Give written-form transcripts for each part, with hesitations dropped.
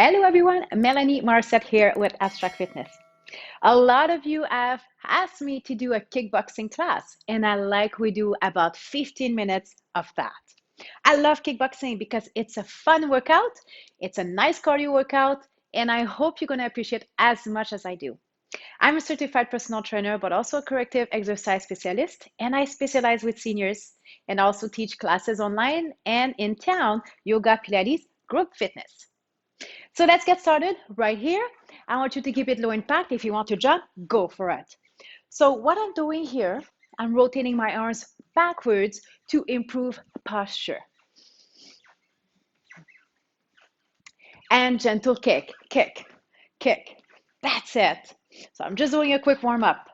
Hello everyone, Melanie Marset here with Abstract Fitness. A lot of you have asked me to do a kickboxing class, and I like we do about 15 minutes of that. I love kickboxing because it's a fun workout, it's a nice cardio workout, and I hope you're going to appreciate as much as I do. I'm a certified personal trainer, but also a corrective exercise specialist, and I specialize with seniors and also teach classes online and in town, yoga, Pilates, group fitness. So let's get started right here. I want you to keep it low impact. If you want to jump, go for it. So what I'm doing here, I'm rotating my arms backwards to improve posture. And gentle kick, kick, kick. That's it. So I'm just doing a quick warm up.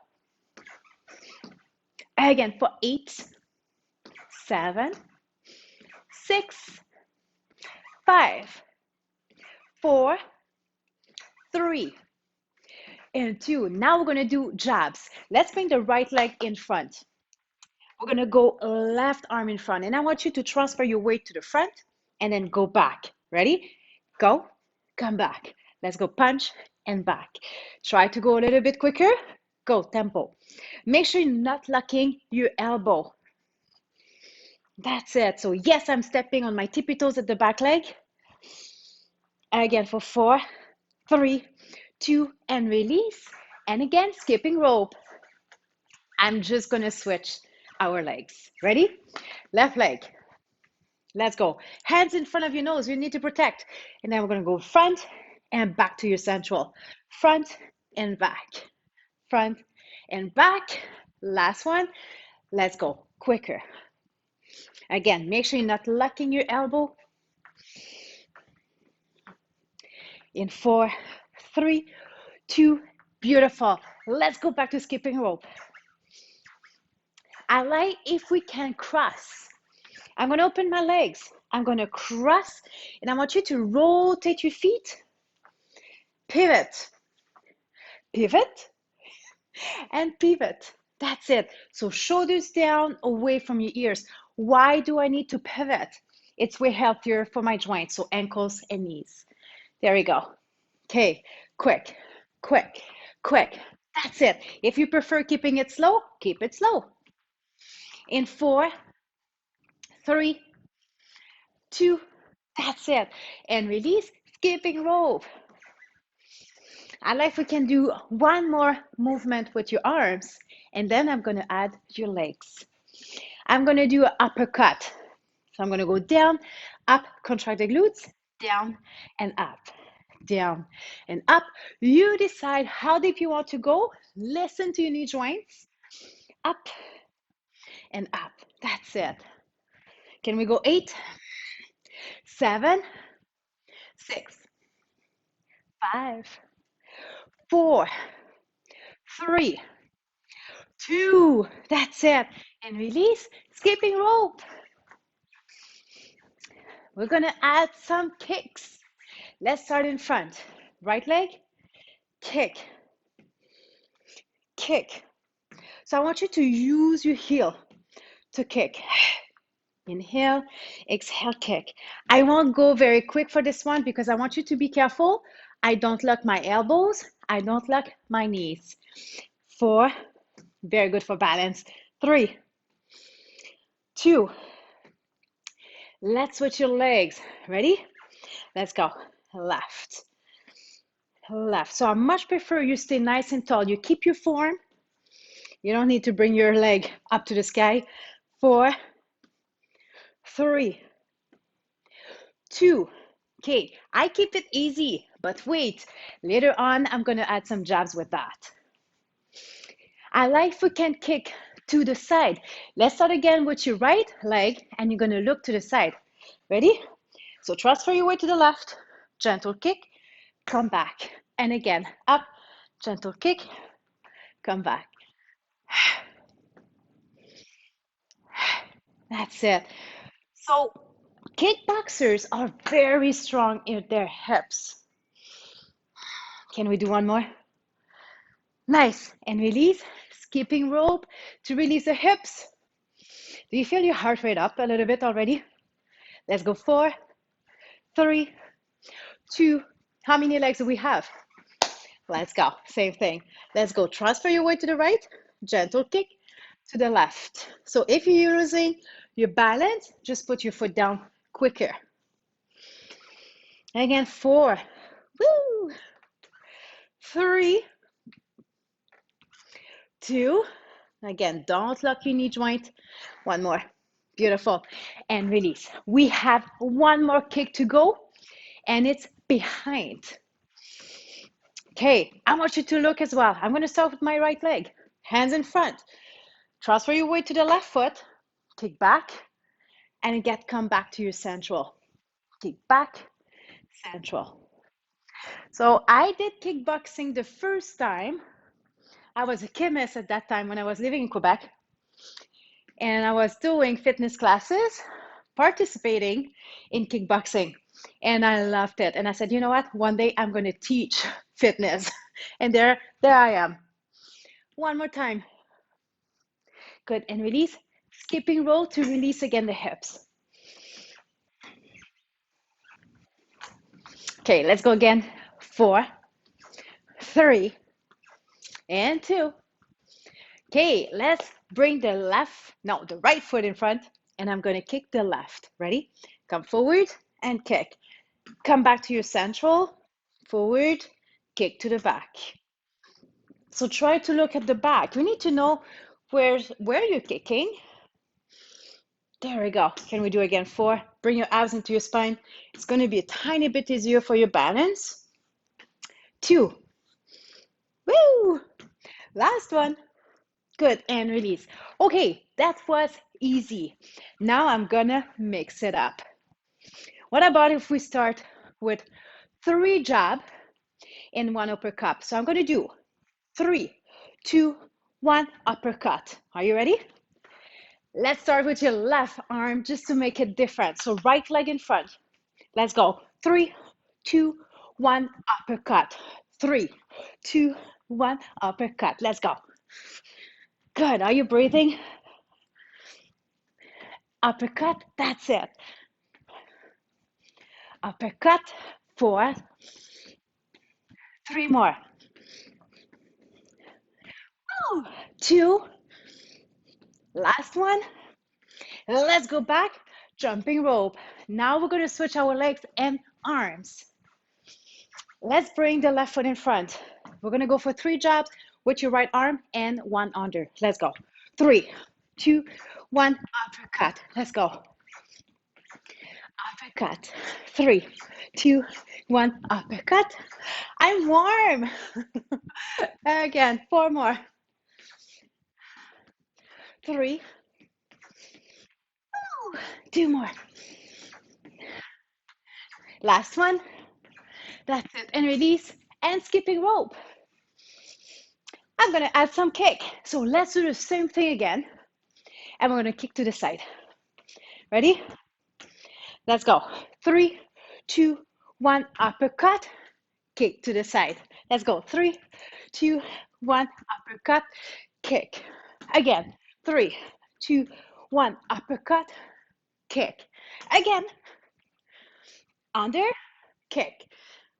Again, for 8, 7, 6, 5, 4, 3, and 2. Now we're going to do jabs. Let's bring the right leg in front. We're going to go left arm in front. And I want you to transfer your weight to the front and then go back. Ready? Go, come back. Let's go punch and back. Try to go a little bit quicker. Go, tempo. Make sure you're not locking your elbow. That's it. So yes, I'm stepping on my tippy toes at the back leg. Again for 4, 3, 2, and release. And again, skipping rope. I'm just going to switch our legs. Ready? Left leg. Let's go. Hands in front of your nose. You need to protect. And then we're going to go front and back to your central. Front and back. Front and back. Last one. Let's go. Quicker. Again, make sure you're not locking your elbow. In 4, 3, 2, beautiful. Let's go back to skipping rope. I like if we can cross. I'm going to open my legs. I'm going to cross, and I want you to rotate your feet. Pivot, pivot, and pivot. That's it. So shoulders down, away from your ears. Why do I need to pivot? It's way healthier for my joints, so ankles and knees. There we go. Okay, quick, quick, quick. That's it. If you prefer keeping it slow, keep it slow. In 4, 3, 2, that's it. And release, skipping rope. I like if we can do one more movement with your arms, and then I'm going to add your legs. I'm going to do an uppercut. So I'm going to go down, up, contract the glutes, down and up, down and up. You decide how deep you want to go. Listen to your knee joints. Up and up. That's it. Can we go 8, 7, 6, 5, 4, 3, 2. That's it. And release, skipping rope. We're going to add some kicks. Let's start in front. Right leg, kick, kick. So I want you to use your heel to kick. Inhale, exhale, kick. I won't go very quick for this one because I want you to be careful. I don't lock my elbows. I don't lock my knees. 4, very good for balance. 3, 2, let's switch your legs. Ready? Let's go. Left, left. So I much prefer you stay nice and tall. You keep your form. You don't need to bring your leg up to the sky. 4, 3, 2. Okay, I keep it easy, but wait. Later on, I'm going to add some jabs with that. I like if we can kick to the side. Let's start again with your right leg, and you're going to look to the side. Ready? So transfer your weight to the left, gentle kick, come back. And again, up, gentle kick, come back. That's it. So kickboxers are very strong in their hips. Can we do one more? Nice. And release, skipping rope to release the hips. Do you feel your heart rate up a little bit already? Let's go 4, 3, 2, How many legs do we have? Let's go. Same thing. Let's go. Transfer your weight to the right. Gentle kick to the left. So if you're using your balance, just put your foot down quicker. Again, 4. Woo! 3, 2. Again, don't lock your knee joint. One more. Beautiful. And release. We have one more kick to go, and it's behind. Okay, I want you to look as well. I'm going to start with my right leg. Hands in front. Transfer your weight to the left foot. Kick back, and come back to your central. Kick back, central. So I did kickboxing the first time. I was a chemist at that time when I was living in Quebec. And I was doing fitness classes, participating in kickboxing. And I loved it. And I said, you know what? One day I'm going to teach fitness. And there I am. One more time. Good. And release. Skipping roll to release again the hips. Okay, let's go again. 4, 3, and 2. Okay, let's bring the right foot in front, and I'm going to kick the left. Ready? Come forward and kick. Come back to your central, forward, kick to the back. So try to look at the back. We need to know where you're kicking. There we go. Can we do again? 4. Bring your abs into your spine. It's going to be a tiny bit easier for your balance. 2. Woo! Last one. Good. And release. Okay, that was easy. Now I'm going to mix it up. What about if we start with 3 jab and 1 uppercut? So I'm going to do 3, 2, 1 uppercut. Are you ready? Let's start with your left arm just to make it different. So right leg in front. Let's go. 3, 2, 1 uppercut. 3, 2, 1 uppercut. Let's go. Good. Are you breathing? Uppercut. That's it. Uppercut. 4. 3 more. 2. Last one. Let's go back. Jumping rope. Now we're going to switch our legs and arms. Let's bring the left foot in front. We're going to go for 3 jabs with your right arm and 1 under. Let's go. 3, 2, 1, uppercut. Let's go. Uppercut. 3, 2, 1, uppercut. I'm warm. Again, 4 more. 3, 2 more. Last one. That's it. And release and skipping rope. I'm going to add some kick. So let's do the same thing again. And we're going to kick to the side. Ready? Let's go. 3, 2, 1, uppercut. Kick to the side. Let's go. 3, 2, 1, uppercut. Kick. Again. 3, 2, 1, uppercut. Kick. Again. Under. Kick.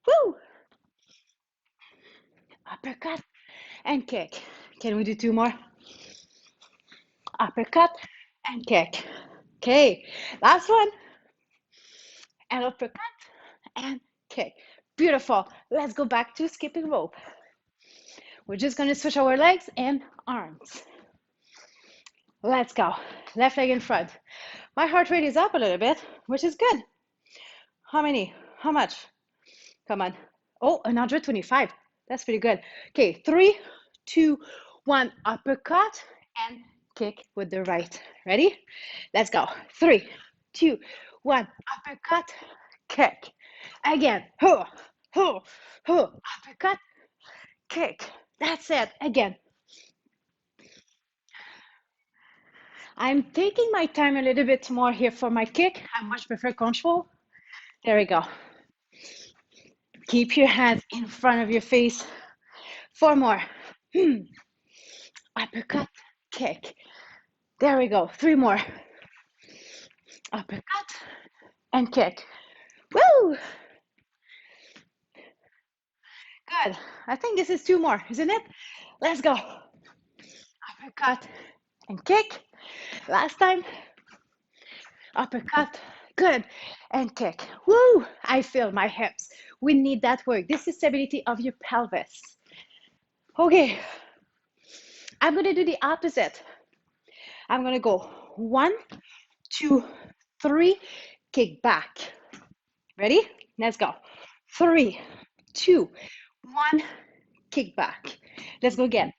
Woo! Uppercut and kick. Can we do 2 more? Uppercut and kick. Okay, last one. And uppercut and kick. Beautiful. Let's go back to skipping rope. We're just going to switch our legs and arms. Let's go. Left leg in front. My heart rate is up a little bit, which is good. How many? How much? Come on. Oh, 125. That's pretty good. Okay, 3, 2, 1, uppercut and kick with the right. Ready? Let's go. 3, 2, 1, uppercut, kick. Again. Ho, ho, ho, uppercut, kick. That's it. Again. I'm taking my time a little bit more here for my kick. I much prefer control. There we go. Keep your hands in front of your face. 4 more. Uppercut, kick. There we go. 3 more. Uppercut and kick. Woo! Good. I think this is two more, isn't it? Let's go. Uppercut and kick. Last time. Uppercut. Good. And kick. Woo! I feel my hips. We need that work. This is stability of your pelvis. Okay. I'm going to do the opposite. I'm going to go 1, 2, 3, kick back. Ready? Let's go. 3, 2, 1, kick back. Let's go again.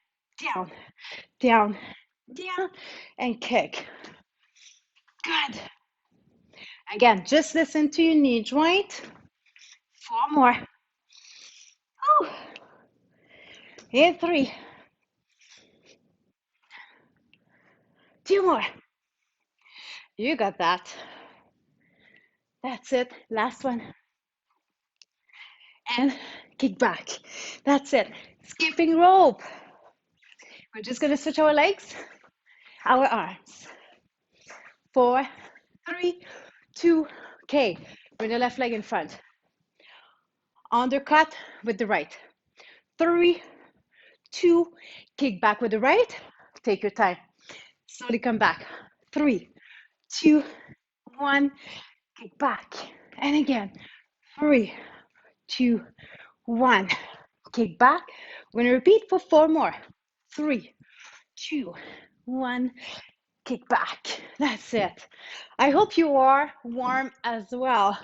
Down, down, down, and kick. Good. Again, just listen to your knee joint. 4 more. Ooh. And 3. 2 more. You got that. That's it. Last one. And kick back. That's it. Skipping rope. We're just going to switch our legs, our arms. 4, 3, 2. Okay. Bring the left leg in front. Undercut with the right. 3, 2. Kick back with the right. Take your time. Slowly come back. 3, 2, 1. Kick back. And again. 3, 2, 1. Kick back. We're going to repeat for 4 more. 3, 2, 1. Kick back. That's it. I hope you are warm as well.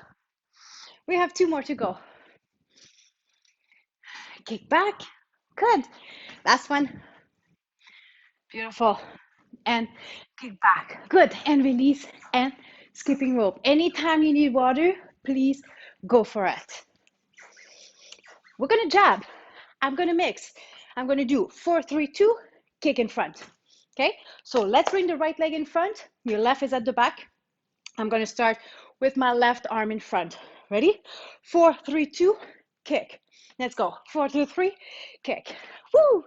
We have 2 more to go. Kick back. Good. Last one. Beautiful. And kick back. Good. And release and skipping rope. Anytime you need water, please go for it. We're going to jab. I'm going to mix. I'm going to do 4, 3, 2, kick in front. Okay? So let's bring the right leg in front. Your left is at the back. I'm going to start with my left arm in front. Ready? 4, 3, 2, kick. Let's go. 4, 2, 3, kick. Woo!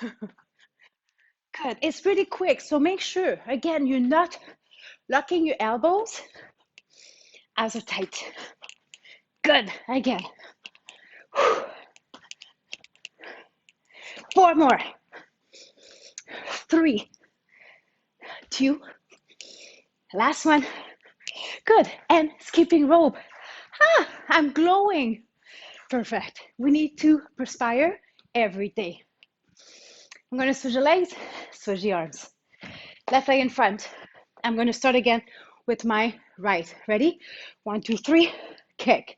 Good. It's pretty quick, so make sure, again, you're not locking your elbows as they're tight. Good. Again. 4 more. 3, 2. Last one. Good. And skipping rope. Ah, I'm glowing. Perfect. We need to perspire every day. I'm going to switch the legs, switch the arms. Left leg in front. I'm going to start again with my right. Ready? 1, 2, 3, kick.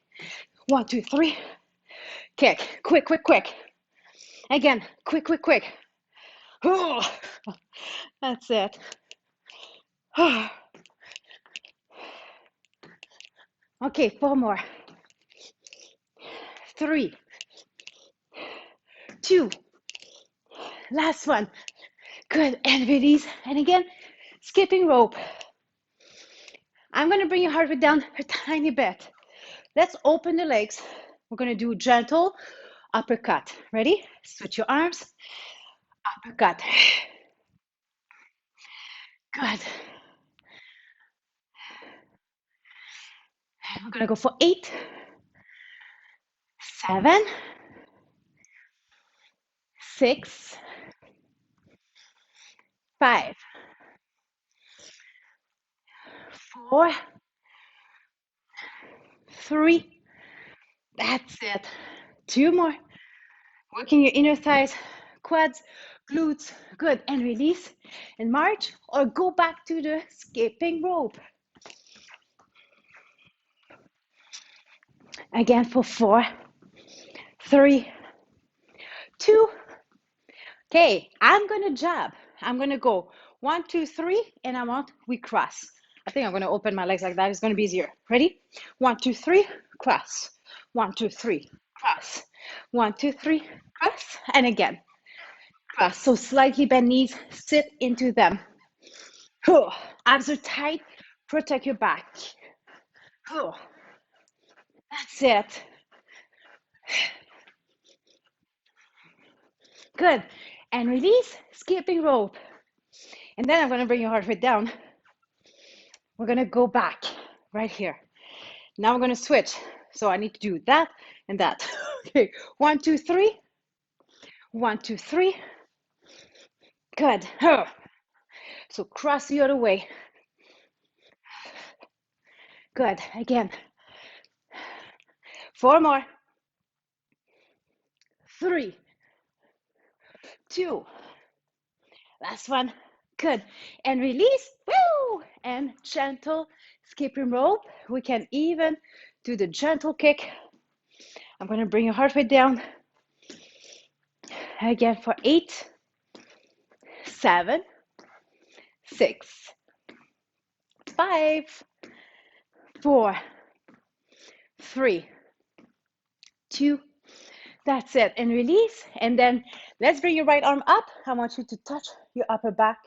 1, 2, 3, kick. Quick, quick, quick. Again, quick, quick, quick. Oh, that's it. Okay, 4 more. 3, 2. Last one. Good. And release. And again, skipping rope. I'm going to bring your heart rate down a tiny bit. Let's open the legs. We're going to do gentle uppercut. Ready? Switch your arms. Uppercut. Good. And we're going to go for 8, 7, 6, 5, 4, 3. That's it. 2 more. Working your inner thighs, quads, glutes. Good. And release and march or go back to the skipping rope. Again for 4, 3, 2. Okay, I'm going to jab. I'm going to go 1, 2, 3, and we cross. I think I'm going to open my legs like that. It's going to be easier. Ready? 1, 2, 3, cross. 1, 2, 3, cross. 1, 2, 3, cross. And again, cross. So slightly bend knees, sit into them. Abs are tight. Protect your back. That's it. Good. And release, skipping rope. And then I'm going to bring your heart rate down. We're going to go back right here. Now we're going to switch. So I need to do that and that. Okay, 1, 2, 3. 1, 2, 3. Good. So cross the other way. Good. Again. 4 more. 3, 2. Last one. Good. And release. Woo! And gentle skipping rope. We can even do the gentle kick. I'm going to bring your heart rate down. Again for 8, 7, 6, 5, 4, 3, 2. That's it. And release. And then let's bring your right arm up. I want you to touch your upper back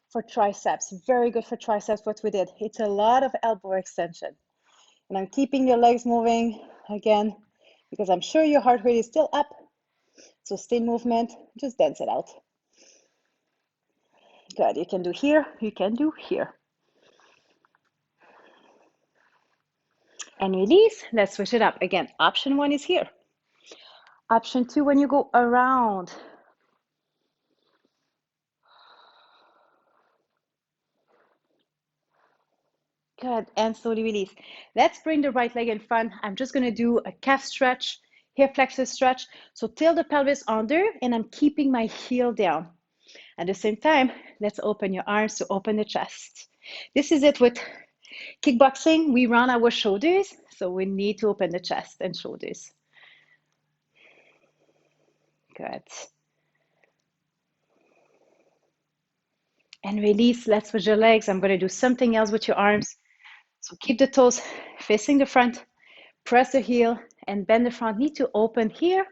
for triceps. Very good for triceps, what we did. It's a lot of elbow extension. And I'm keeping your legs moving again, because I'm sure your heart rate is still up. So stay in movement, just dance it out. Good, you can do here, you can do here. And release, let's switch it up. Again, option 1 is here. Option 2, when you go around. Good, and slowly release. Let's bring the right leg in front. I'm just gonna do a calf stretch, hip flexor stretch. So tilt the pelvis under, and I'm keeping my heel down. At the same time, let's open your arms to open the chest. This is it with kickboxing. We run our shoulders, so we need to open the chest and shoulders. Good. And release. Let's switch your legs. I'm gonna do something else with your arms. So keep the toes facing the front, press the heel, and bend the front knee to open here.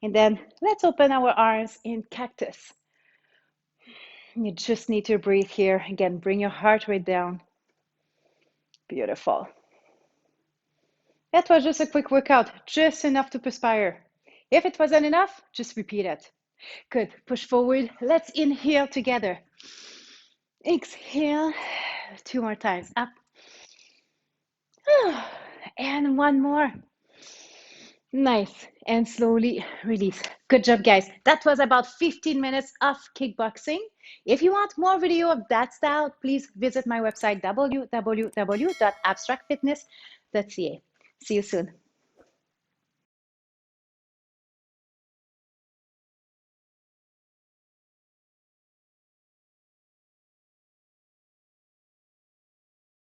And then let's open our arms in cactus. You just need to breathe here. Again, bring your heart rate down. Beautiful. That was just a quick workout, just enough to perspire. If it wasn't enough, just repeat it. Good, push forward. Let's inhale together. Exhale, 2 more times, up. And 1 more. Nice, and slowly release. Good job, guys. That was about 15 minutes of kickboxing. If you want more video of that style, please visit my website, www.abstractfitness.ca. See you soon.